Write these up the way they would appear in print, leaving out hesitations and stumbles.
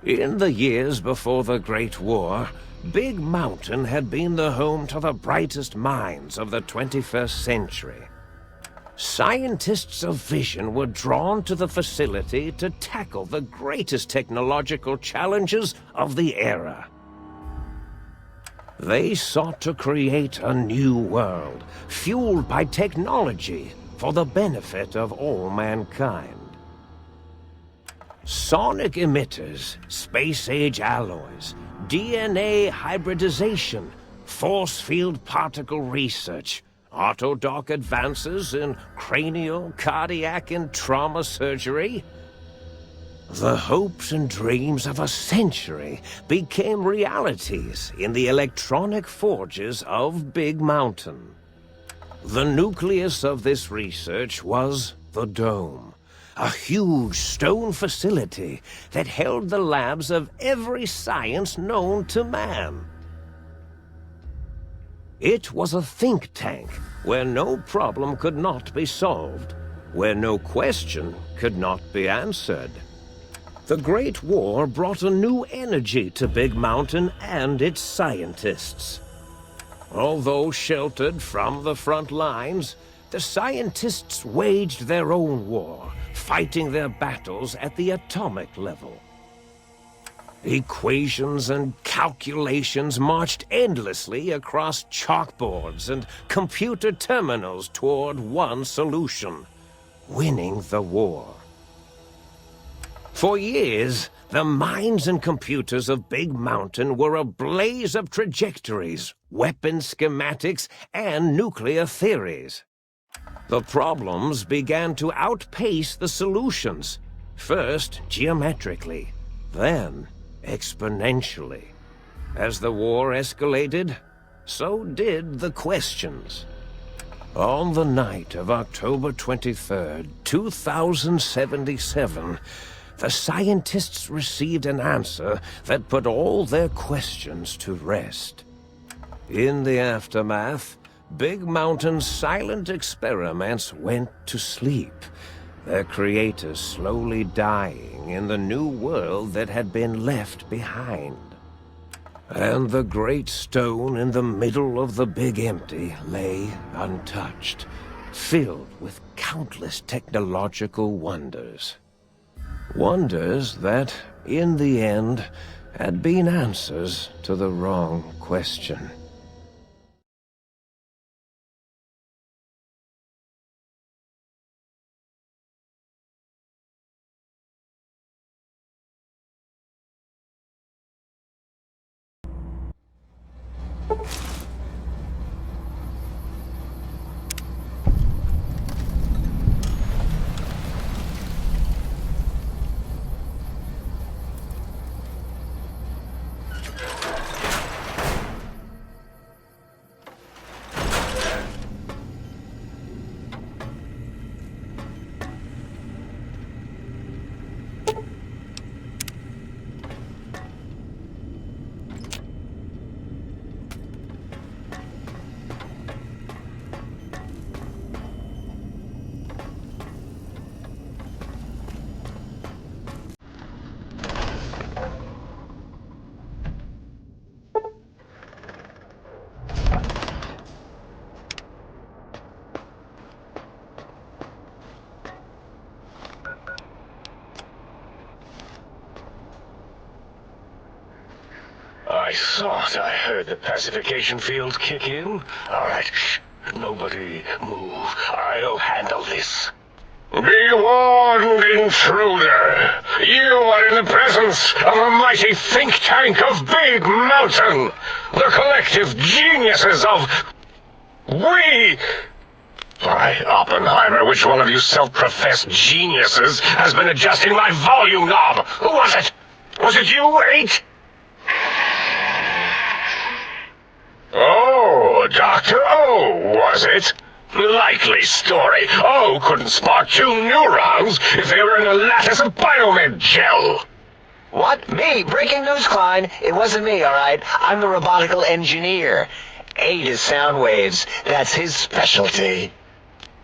In the years before the Great War, Big Mountain had been the home to the brightest minds of the 21st century. Scientists of vision were drawn to the facility to tackle the greatest technological challenges of the era. They sought to create a new world, fueled by technology for the benefit of all mankind. Sonic emitters, space-age alloys, DNA hybridization, force field particle research, autodoc advances in cranial, cardiac, and trauma surgery. The hopes and dreams of a century became realities in the electronic forges of Big Mountain. The nucleus of this research was the Dome, a huge stone facility that held the labs of every science known to man. It was a think tank where no problem could not be solved, where no question could not be answered. The Great War brought a new energy to Big Mountain and its scientists. Although sheltered from the front lines, the scientists waged their own war, fighting their battles at the atomic level. Equations and calculations marched endlessly across chalkboards and computer terminals toward one solution: winning the war. For years, the minds and computers of Big Mountain were a blaze of trajectories, weapon schematics, and nuclear theories. The problems began to outpace the solutions, first geometrically, then exponentially. As the war escalated, so did the questions. On the night of October 23rd, 2077, the scientists received an answer that put all their questions to rest. In the aftermath, Big Mountain's silent experiments went to sleep, their creators slowly dying in the new world that had been left behind. And the great stone in the middle of the Big Empty lay untouched, filled with countless technological wonders. Wonders that, in the end, had been answers to the wrong question. I thought I heard the pacification field kick in. All right, shh. Nobody move. I'll handle this. Be warned, intruder. You are in the presence of a mighty think tank of Big Mountain. The collective geniuses of... We... By Oppenheimer, which one of you self-professed geniuses has been adjusting my volume knob? Who was it? Was it you, 8? Oh, Dr. O, was it? Likely story. O couldn't spark 2 neurons if they were in a lattice of biomed gel. What? Me? Breaking news, Klein. It wasn't me, all right? I'm the robotical engineer. 8 is sound waves. That's his specialty.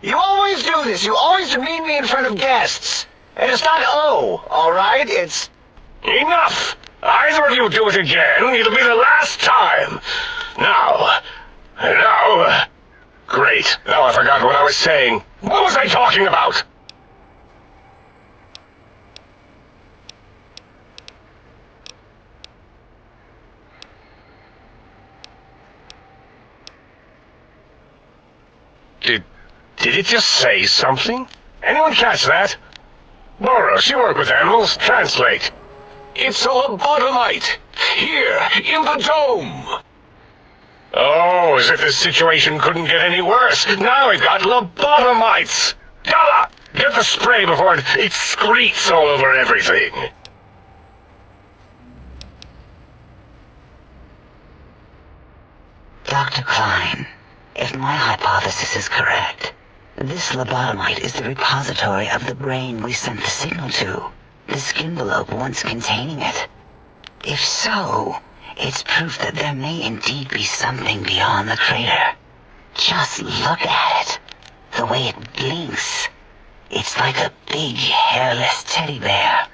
You always do this. You always demean me in front of guests. And it's not O, all right? It's Enough! Either of you do it again, it'll be the last time. Now... Great, now I forgot what I was saying. What was I talking about? Did it just say something? Anyone catch that? Boros, you work with animals. Translate. It's a lobotomite! Here, in the dome! Oh, as if this situation couldn't get any worse. Now we've got lobotomites! Gala! Get the spray before it excretes all over everything. Dr. Klein, if my hypothesis is correct, this lobotomite is the repository of the brain we sent the signal to, the skin envelope once containing it. If so, it's proof that there may indeed be something beyond the crater. Just look at it. The way it blinks. It's like a big, hairless teddy bear.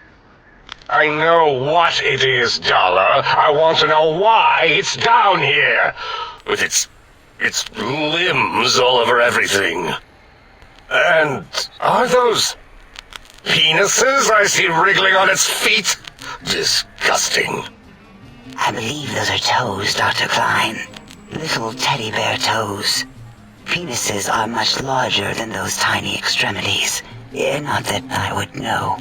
I know what it is, Dollar. I want to know why it's down here. With its limbs all over everything. And are those penises I see wriggling on its feet? Disgusting. I believe those are toes, Dr. Klein. Little teddy bear toes. Penises are much larger than those tiny extremities. Not that I would know.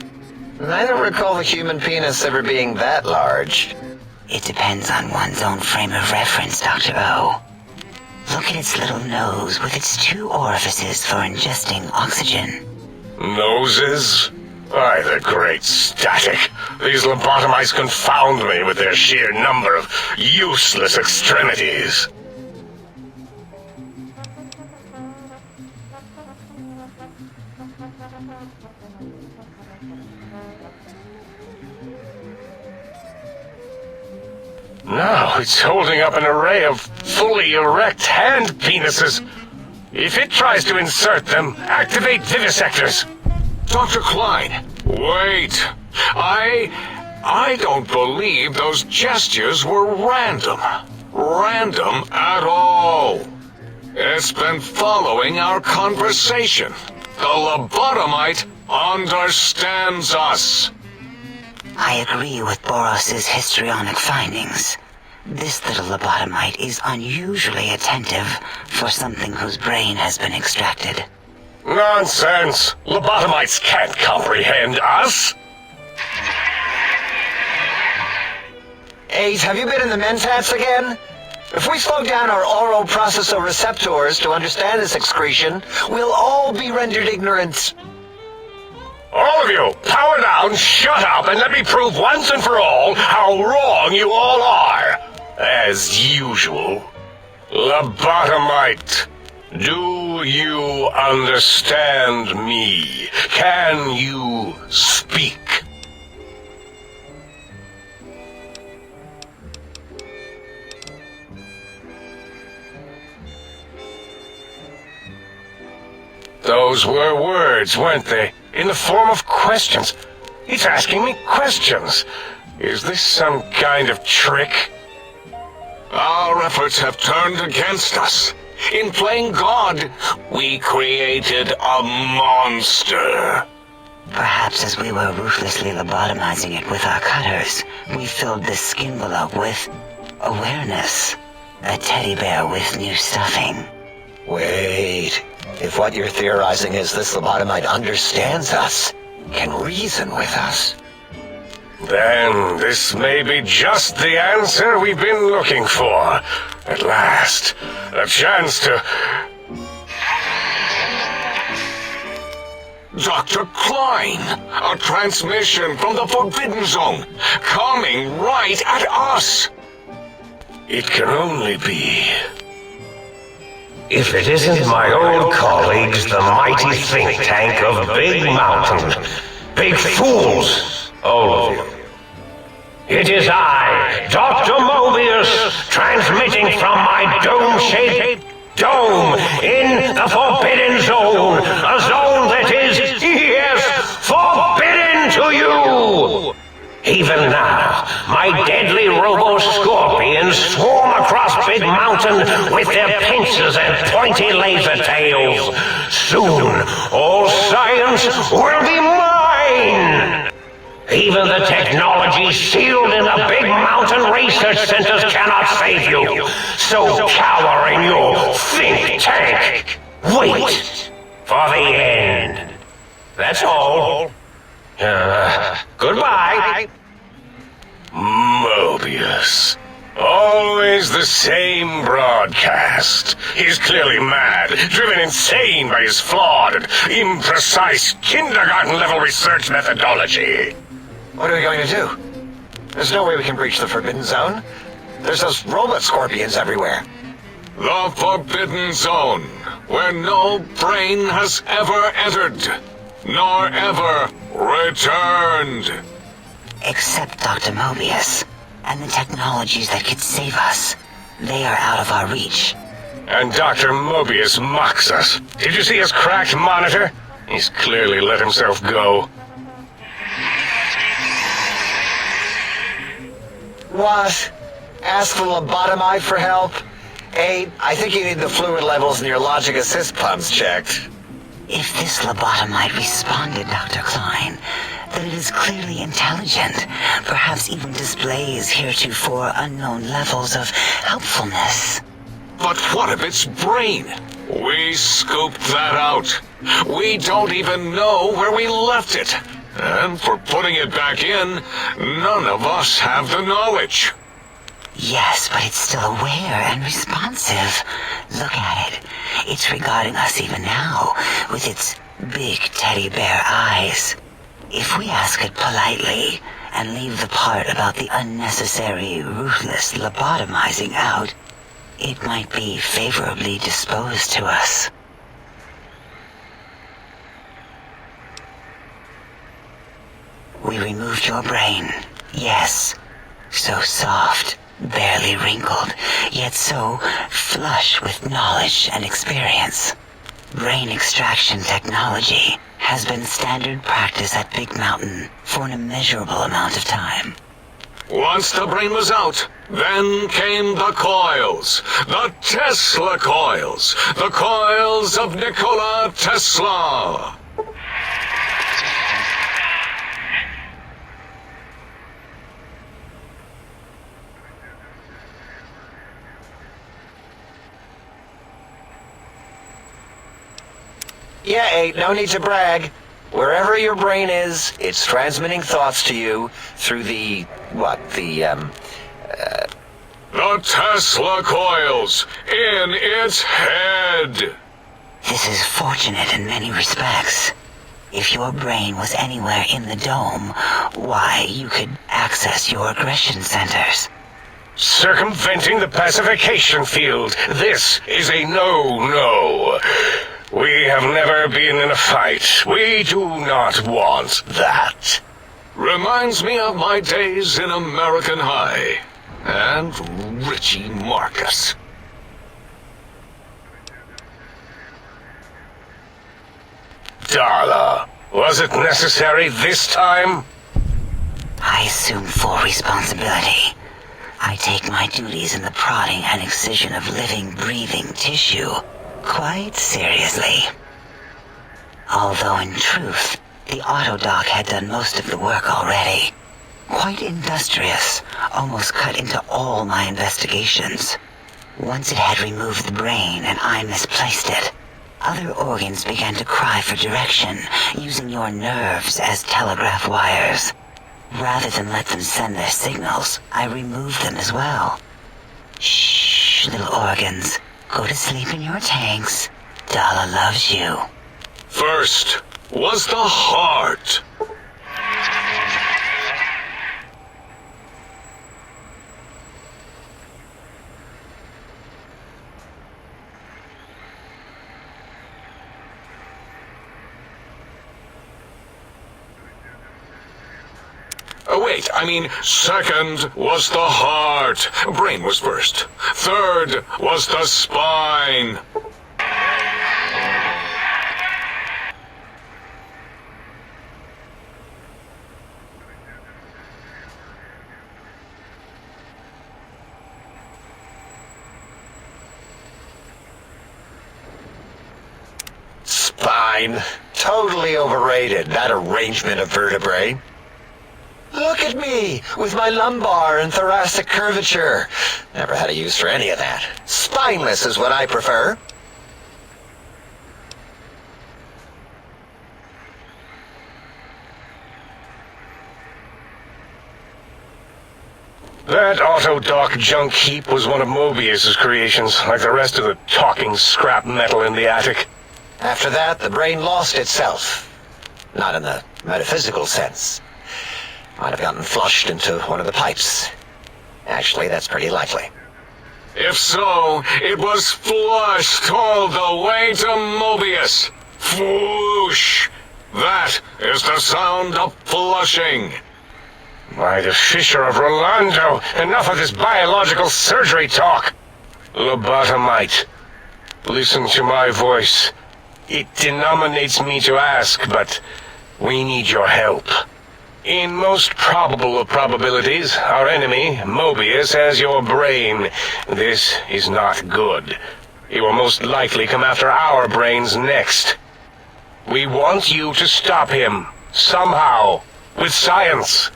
I don't recall the human penis ever being that large. It depends on one's own frame of reference, Dr. O. Look at its little nose with its 2 orifices for ingesting oxygen. Noses? By the great static. These lobotomites confound me with their sheer number of useless extremities. Now it's holding up an array of fully erect hand penises. If it tries to insert them, activate vivisectors. Dr. Klein, wait. I don't believe those gestures were random. Random at all. It's been following our conversation. The lobotomite understands us. I agree with Boros's histrionic findings. This little lobotomite is unusually attentive for something whose brain has been extracted. Nonsense! Lobotomites can't comprehend us! 8, have you been in the mentats again? If we slow down our oral processoreceptors to understand this excretion, we'll all be rendered ignorant. All of you, power down, shut up, and let me prove once and for all how wrong you all are. As usual. Lobotomite, do you understand me? Can you speak? Those were words, weren't they? In the form of questions. It's asking me questions. Is this some kind of trick? Our efforts have turned against us. In playing God, we created a monster. Perhaps as we were ruthlessly lobotomizing it with our cutters, we filled this skin envelope with awareness. A teddy bear with new stuffing. Wait. If what you're theorizing is this lobotomite understands us, can reason with us, then this may be just the answer we've been looking for. At last, a chance to... Dr. Klein, a transmission from the Forbidden Zone, coming right at us. It can only be... If it isn't my old colleagues, the mighty think tank of Big Mountain. Big fools, all of you. It is I, Dr. Mobius, transmitting from my dome-shaped dome in the Forbidden Zone. A zone that is, yes, forbidden to you. Even now, my deadly robo-scorpions swarm across Big Mountain with their pincers and pointy laser tails. Soon, all science will be mine! Even the technology sealed in the Big Mountain research centers cannot save you. So cower in your think tank. Wait for the end. That's all. Goodbye. Mobius. Always the same broadcast. He's clearly mad, driven insane by his flawed and imprecise kindergarten-level research methodology. What are we going to do? There's no way we can breach the Forbidden Zone. There's those robot scorpions everywhere. The Forbidden Zone, where no brain has ever entered, nor ever returned. Except Dr. Mobius, and the technologies that could save us. They are out of our reach. And Dr. Mobius mocks us. Did you see his cracked monitor? He's clearly let himself go. What? Ask the lobotomite for help? Hey, I think you need the fluid levels in your logic assist pumps checked. If this lobotomite responded, Dr. Klein, then it is clearly intelligent, perhaps even displays heretofore unknown levels of helpfulness. But what of its brain? We scooped that out. We don't even know where we left it. And for putting it back in, none of us have the knowledge. Yes, but it's still aware and responsive. Look at it. It's regarding us even now, with its big teddy bear eyes. If we ask it politely, and leave the part about the unnecessary, ruthless lobotomizing out, it might be favorably disposed to us. We removed your brain, yes. So soft, barely wrinkled, yet so flush with knowledge and experience. Brain extraction technology has been standard practice at Big Mountain for an immeasurable amount of time. Once the brain was out, then came the coils. The Tesla coils. The coils of Nikola Tesla. Yeah, ain't no need to brag. Wherever your brain is, it's transmitting thoughts to you through the Tesla coils in its head. This is fortunate in many respects. If your brain was anywhere in the dome, why, you could access your aggression centers. Circumventing the pacification field. This is a no-no. We have never been in a fight. We do not want that. Reminds me of my days in American High. And Richie Marcus. Darla, was it necessary this time? I assume full responsibility. I take my duties in the prodding and excision of living, breathing tissue quite seriously. Although in truth, the autodoc had done most of the work already. Quite industrious, almost cut into all my investigations. Once it had removed the brain and I misplaced it, other organs began to cry for direction, using your nerves as telegraph wires. Rather than let them send their signals, I removed them as well. Shh, little organs. Go to sleep in your tanks. Dala loves you. First was the heart. Wait, I mean, second was the heart. Brain was first. Third was the spine. spine. Totally overrated, that arrangement of vertebrae. Look at me, with my lumbar and thoracic curvature. Never had a use for any of that. Spineless is what I prefer. That auto-dock junk heap was one of Mobius's creations, like the rest of the talking scrap metal in the attic. After that, the brain lost itself. Not in the metaphysical sense. Might have gotten flushed into one of the pipes. Actually, that's pretty likely. If so, it was flushed all the way to Mobius. Flush! That is the sound of flushing. By the Fisher of Rolando, enough of this biological surgery talk. Lobotomite, listen to my voice. It denominates me to ask, but we need your help. In most probable of probabilities, our enemy, Mobius, has your brain. This is not good. He will most likely come after our brains next. We want you to stop him, somehow, with science.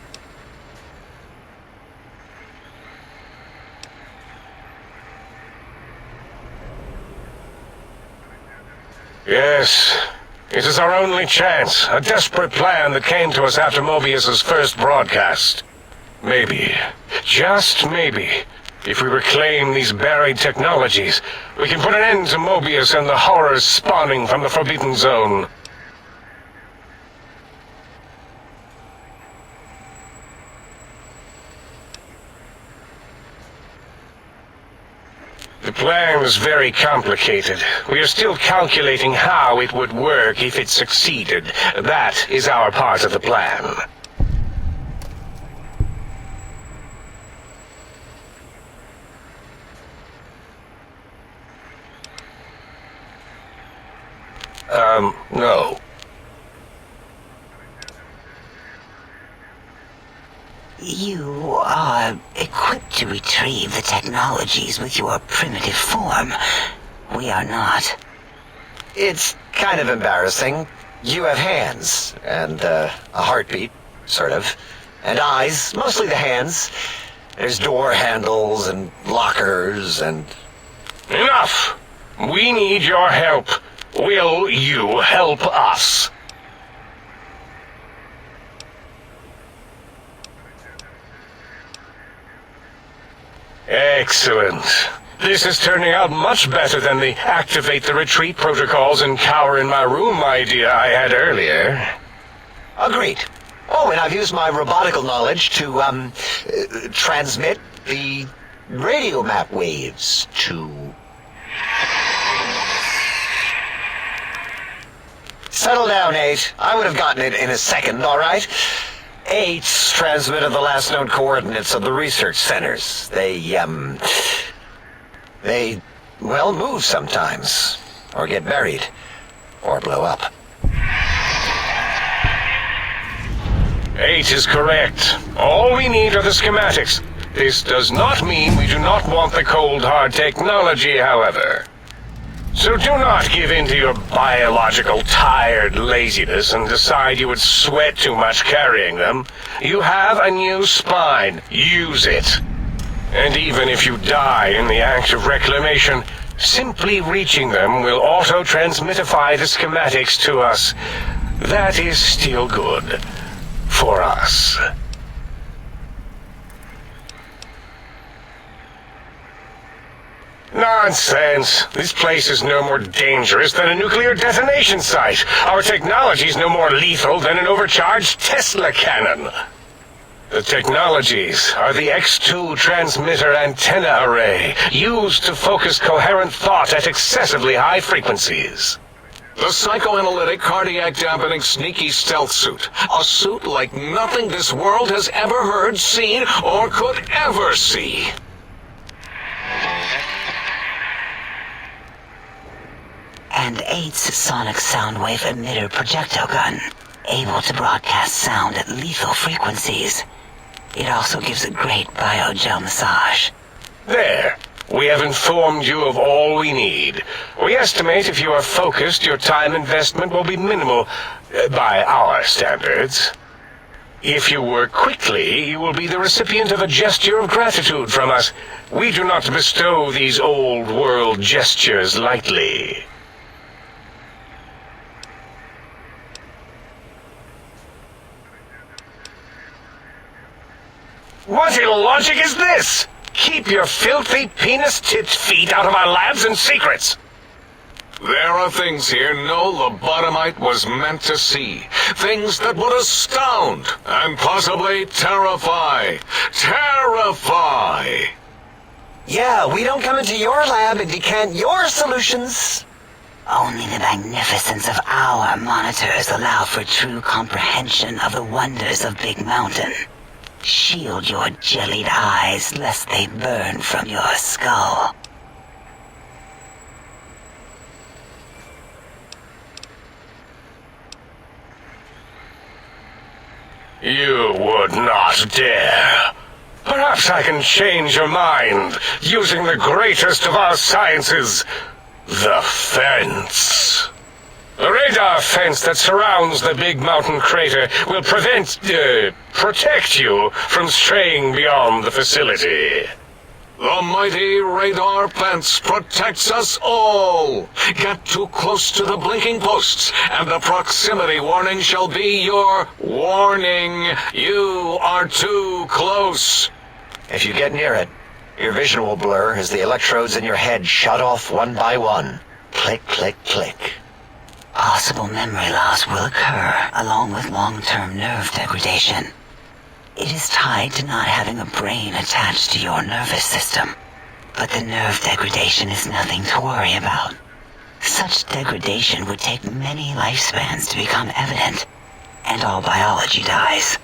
Yes, it is our only chance, a desperate plan that came to us after Mobius's first broadcast. Maybe, just maybe, if we reclaim these buried technologies, we can put an end to Mobius and the horrors spawning from the Forbidden Zone. The plan is very complicated. We are still calculating how it would work if it succeeded. That is our part of the plan. No. You are equipped to retrieve the technologies with your primitive form. We are not. It's kind of embarrassing. You have hands, and a heartbeat, sort of, and eyes, mostly the hands. There's door handles and lockers and... Enough! We need your help. Will you help us? Excellent. This is turning out much better than the activate the retreat protocols and cower in my room idea I had earlier. Agreed. Oh, and I've used my robotical knowledge to, transmit the radio map waves to... Settle down, 8. I would have gotten it in a second, all right? 8's transmitted the last known coordinates of the research centers. They, well, move sometimes. Or get buried. Or blow up. 8 is correct. All we need are the schematics. This does not mean we do not want the cold, hard technology, however. So do not give in to your biological tired laziness and decide you would sweat too much carrying them. You have a new spine. Use it. And even if you die in the act of reclamation, simply reaching them will auto-transmitify the schematics to us. That is still good. For us. Nonsense. This place is no more dangerous than a nuclear detonation site. Our technology is no more lethal than an overcharged Tesla cannon. The technologies are the X2 transmitter antenna array, used to focus coherent thought at excessively high frequencies. The psychoanalytic, cardiac dampening, sneaky stealth suit. A suit like nothing this world has ever heard, seen, or could ever see. And 8's sonic soundwave emitter projectile gun, able to broadcast sound at lethal frequencies. It also gives a great biogel massage. There. We have informed you of all we need. We estimate if you are focused, your time investment will be minimal by our standards. If you work quickly, you will be the recipient of a gesture of gratitude from us. We do not bestow these old-world gestures lightly. What illogic is this? Keep your filthy penis-tipped feet out of our labs and secrets! There are things here no lobotomite was meant to see. Things that would astound and possibly terrify. Terrify! Yeah, we don't come into your lab and decant your solutions. Only the magnificence of our monitors allow for true comprehension of the wonders of Big Mountain. Shield your jellied eyes lest they burn from your skull. You would not dare. Perhaps I can change your mind using the greatest of our sciences, the fence. The radar fence that surrounds the Big Mountain crater will protect you from straying beyond the facility. The mighty radar fence protects us all. Get too close to the blinking posts, and the proximity warning shall be your warning. You are too close. If you get near it, your vision will blur as the electrodes in your head shut off one by one. Click, click, click. Possible memory loss will occur, along with long-term nerve degradation. It is tied to not having a brain attached to your nervous system. But the nerve degradation is nothing to worry about. Such degradation would take many lifespans to become evident, and all biology dies.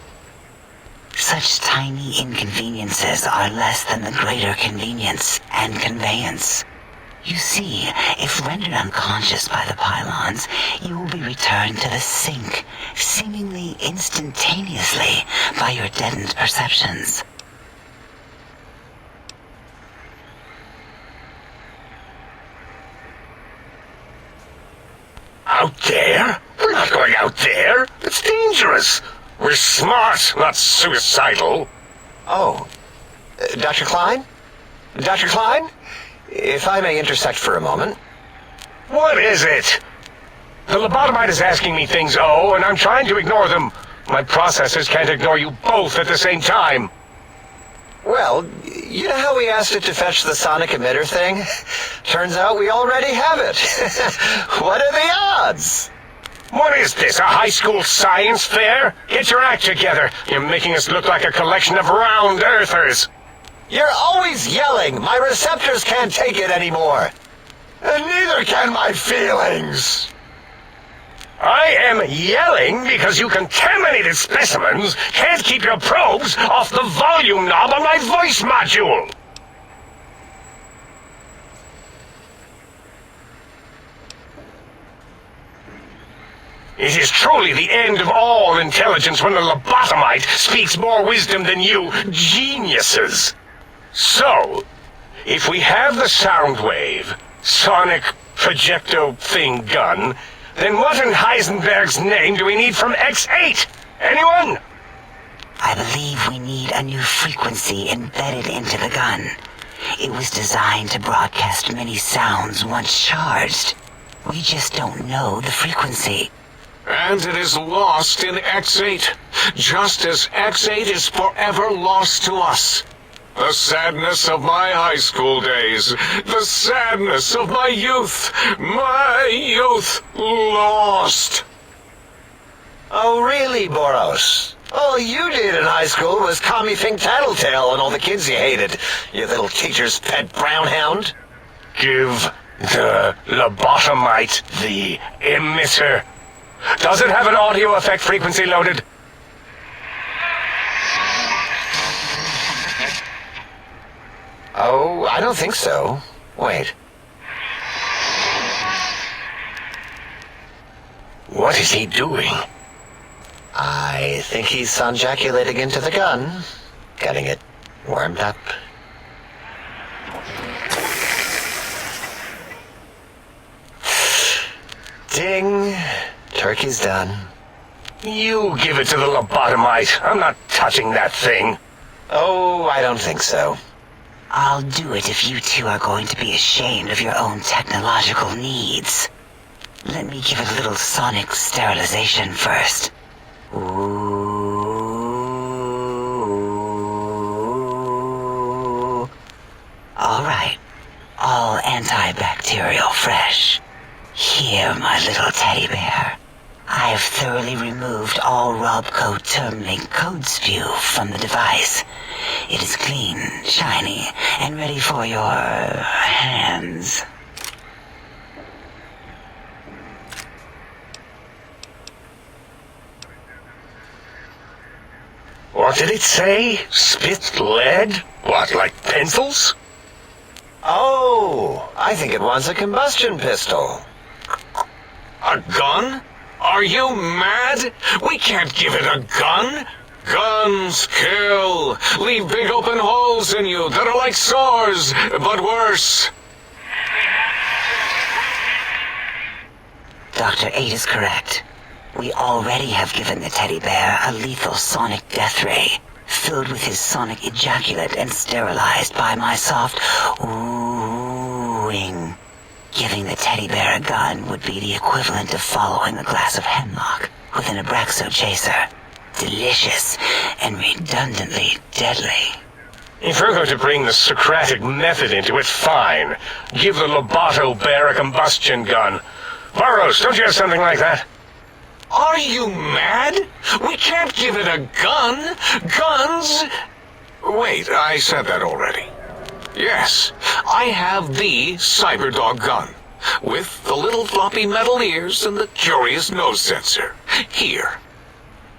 Such tiny inconveniences are less than the greater convenience and conveyance. You see, if rendered unconscious by the pylons, you will be returned to the sink, seemingly instantaneously, by your deadened perceptions. Out there? We're not going out there. It's dangerous. We're smart, not suicidal. Oh, Dr. Klein? Dr. Klein? If I may intersect for a moment. What is it? The lobotomite is asking me things, and I'm trying to ignore them. My processors can't ignore you both at the same time. Well, you know how we asked it to fetch the sonic emitter thing? Turns out we already have it. What are the odds? What is this, a high school science fair? Get your act together. You're making us look like a collection of round earthers. You're always yelling. My receptors can't take it anymore. And neither can my feelings. I am yelling because you contaminated specimens can't keep your probes off the volume knob on my voice module. It is truly the end of all intelligence when the lobotomite speaks more wisdom than you geniuses. So, if we have the sound wave, sonic projecto thing gun, then what in Heisenberg's name do we need from X8? Anyone? I believe we need a new frequency embedded into the gun. It was designed to broadcast many sounds once charged. We just don't know the frequency. And it is lost in X8, just as X8 is forever lost to us. The sadness of my high school days, the sadness of my youth lost. Oh, really, Boros? All you did in high school was call me Fink Tattletale and all the kids you hated, you little teacher's pet brown hound. Give the lobotomite the emitter. Does it have an audio effect frequency loaded? Oh, I don't think so. Wait. What is he doing? I think he's sonjaculating into the gun. Getting it warmed up. Ding. Turkey's done. You give it to the lobotomite. I'm not touching that thing. Oh, I don't think so. I'll do it if you two are going to be ashamed of your own technological needs. Let me give it a little sonic sterilization first. Ooh. All right. All antibacterial fresh. Here, my little teddy bear. I have thoroughly removed all Robco term-link code spew from the device. It is clean, shiny, and ready for your hands. What did it say? Spit lead? What, like pencils? Oh, I think it wants a combustion pistol. A gun? Are you mad? We can't give it a gun. Guns kill. Leave big open holes in you that are like sores, but worse. Dr. 8 is correct. We already have given the teddy bear a lethal sonic death ray, filled with his sonic ejaculate and sterilized by my soft oohing. Giving the teddy bear a gun would be the equivalent of following a glass of hemlock with an Abraxo chaser. Delicious and redundantly deadly. If you're going to bring the Socratic method into it, fine. Give the Loboto bear a combustion gun. Burroughs, don't you have something like that? Are you mad? We can't give it a gun. Guns... Wait, I said that already. Yes, I have the Cyberdog gun, with the little floppy metal ears and the curious nose sensor. Here.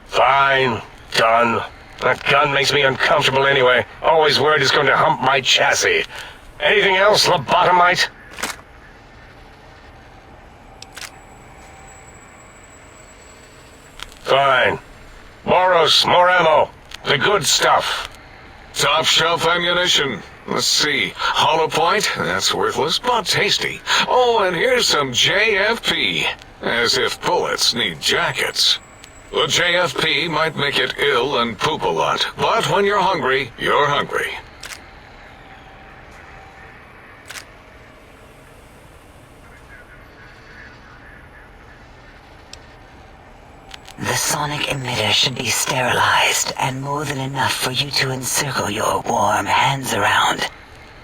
Fine. Done. That gun makes me uncomfortable anyway. Always worried it's going to hump my chassis. Anything else, lobotomite? Fine. Boros, more ammo. The good stuff. Top shelf ammunition. Let's see. Hollow point? That's worthless, but tasty. Oh, and here's some JFP. As if bullets need jackets. The JFP might make it ill and poop a lot, but when you're hungry, you're hungry. The sonic emitter should be sterilized and more than enough for you to encircle your warm hands around,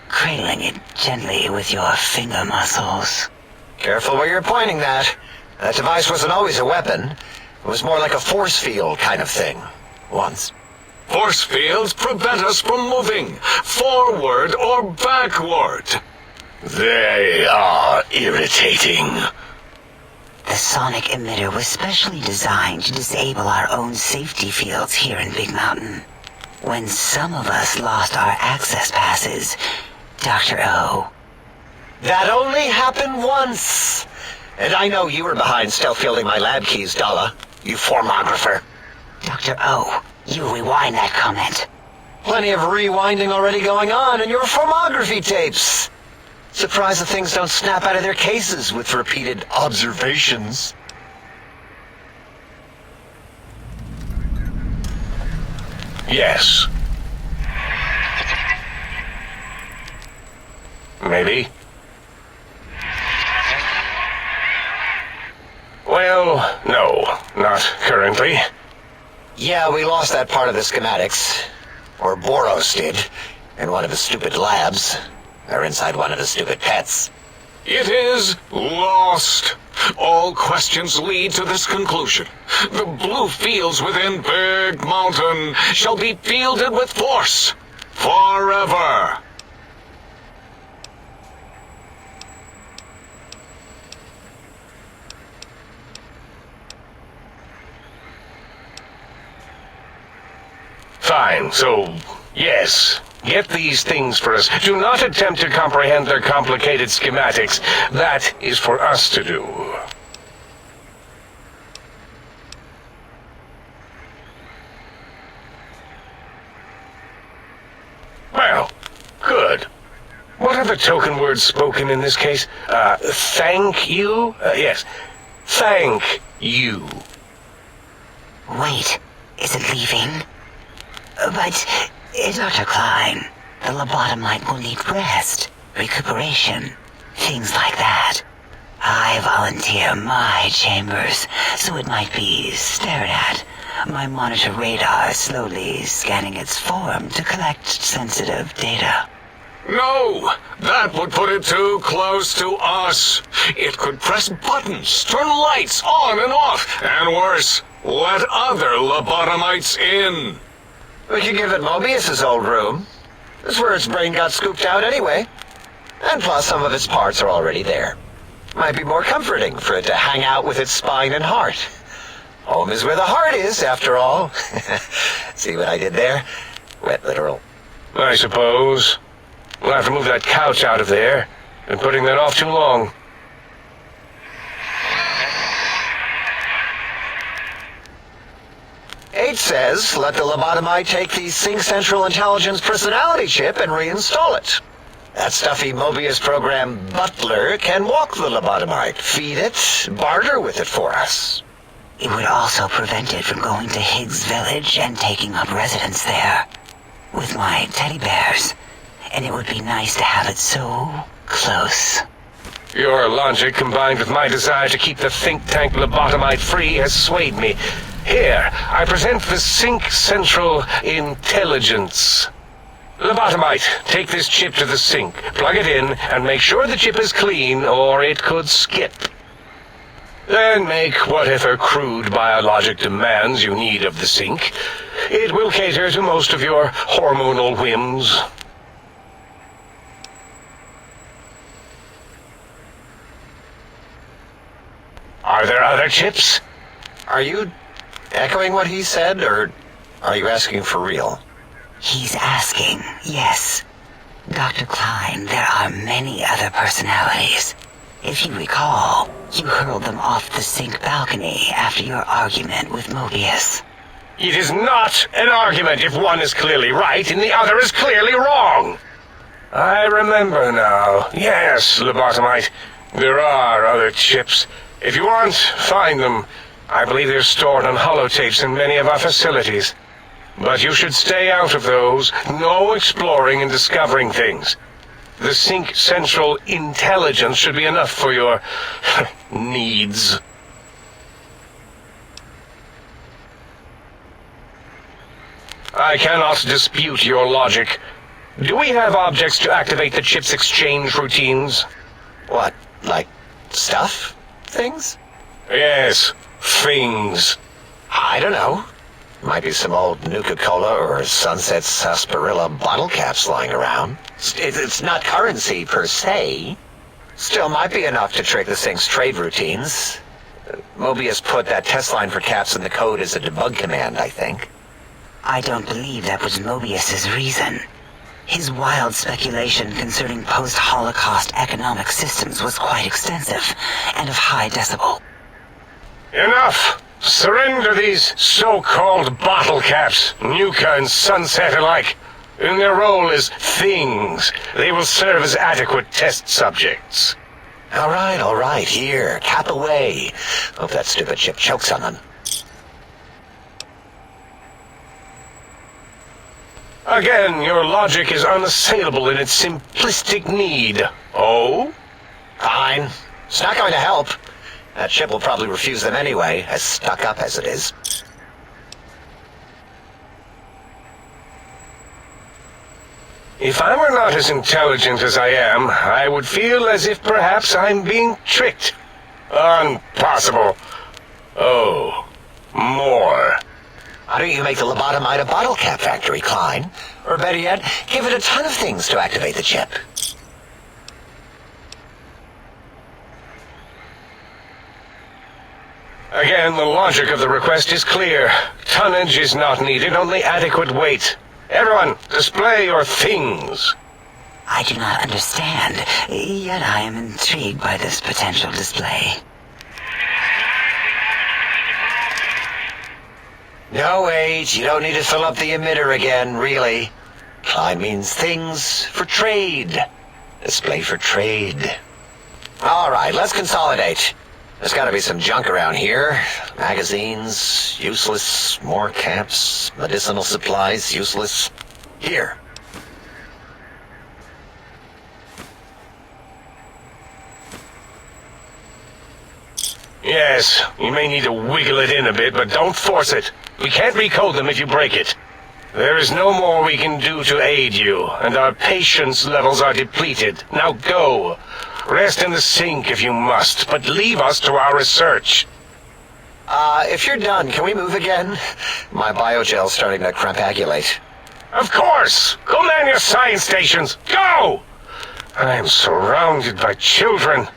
cradling it gently with your finger muscles. Careful where you're pointing that. That device wasn't always a weapon. It was more like a force field kind of thing. Once. Force fields prevent us from moving, forward or backward. They are irritating. The sonic emitter was specially designed to disable our own safety fields here in Big Mountain. When some of us lost our access passes, Dr. O. That only happened once. And I know you were behind stealth fielding my lab keys, Dalla. You formographer. Dr. O, you rewind that comment. Plenty of rewinding already going on in your formography tapes. Surprised the things don't snap out of their cases with repeated observations. Yes. Maybe. Well, no, not currently. Yeah, we lost that part of the schematics. Or Boros did, in one of his stupid labs. Or inside one of his stupid pets. It is lost. All questions lead to this conclusion. The blue fields within Big Mountain shall be fielded with force. Forever. Fine, so, yes. Get these things for us. Do not attempt to comprehend their complicated schematics. That is for us to do. Well, good. What are the token words spoken in this case? Thank you? Yes. Thank you. Wait, is it leaving? But, Dr. Klein, the lobotomite will need rest, recuperation, things like that. I volunteer my chambers, so it might be stared at. My monitor radar slowly scanning its form to collect sensitive data. No! That would put it too close to us. It could press buttons, turn lights on and off, and worse, let other lobotomites in. We could give it Mobius's old room. That's where its brain got scooped out anyway. And plus some of its parts are already there. Might be more comforting for it to hang out with its spine and heart. Home is where the heart is, after all. See what I did there? Wet literal. I suppose. We'll have to move that couch out of there. Been putting that off too long. H says, let the lobotomite take the Sync Central Intelligence personality chip and reinstall it. That stuffy Mobius program Butler can walk the lobotomite, feed it, barter with it for us. It would also prevent it from going to Higgs Village and taking up residence there. With my teddy bears. And it would be nice to have it so close. Your logic, combined with my desire to keep the think tank lobotomite free, has swayed me. Here, I present the Sync Central Intelligence. Lobotomite, take this chip to the sink, plug it in, and make sure the chip is clean, or it could skip. Then make whatever crude biologic demands you need of the sink. It will cater to most of your hormonal whims. Are there other chips? Are you echoing what he said, or are you asking for real? He's asking, yes. Dr. Klein, there are many other personalities. If you recall, you hurled them off the sink balcony after your argument with Mobius. It is not an argument if one is clearly right and the other is clearly wrong. I remember now. Yes, lobotomite. There are other chips. If you want, find them. I believe they're stored on holotapes in many of our facilities. But you should stay out of those. No exploring and discovering things. The Sync Central Intelligence should be enough for your needs. I cannot dispute your logic. Do we have objects to activate the chip's exchange routines? What, like stuff? Things? Yes, things. I don't know. Might be some old Nuka-Cola or Sunset Sarsaparilla bottle caps lying around. It's not currency per se. Still might be enough to trick the Sync's trade routines. Mobius put that test line for caps in the code as a debug command, I think. I don't believe that was Mobius's reason. His wild speculation concerning post-Holocaust economic systems was quite extensive and of high decibel. Enough! Surrender these so-called bottle caps, Nuka and Sunset alike. In their role as things, they will serve as adequate test subjects. All right, here, cap away. Hope that stupid chip chokes on them. Again, your logic is unassailable in its simplistic need. Oh? Fine. It's not going to help. That chip will probably refuse them anyway, as stuck up as it is. If I were not as intelligent as I am, I would feel as if perhaps I'm being tricked. Impossible. Oh, more. Why don't you make the lobotomite a bottle cap factory, Klein? Or better yet, give it a ton of things to activate the chip. Again, the logic of the request is clear. Tonnage is not needed, only adequate weight. Everyone, display your things. I do not understand, yet I am intrigued by this potential display. No, wait, you don't need to fill up the emitter again, really. Klein means things for trade. Display for trade. All right, let's consolidate. There's gotta be some junk around here. Magazines, useless. More camps, medicinal supplies, useless. Here. Yes, you may need to wiggle it in a bit, but don't force it. We can't recode them if you break it. There is no more we can do to aid you, and our patience levels are depleted. Now go. Rest in the sink if you must, but leave us to our research. If you're done, can we move again? My biogel's starting to crampagulate. Of course! Go man your science stations! Go! I am surrounded by children.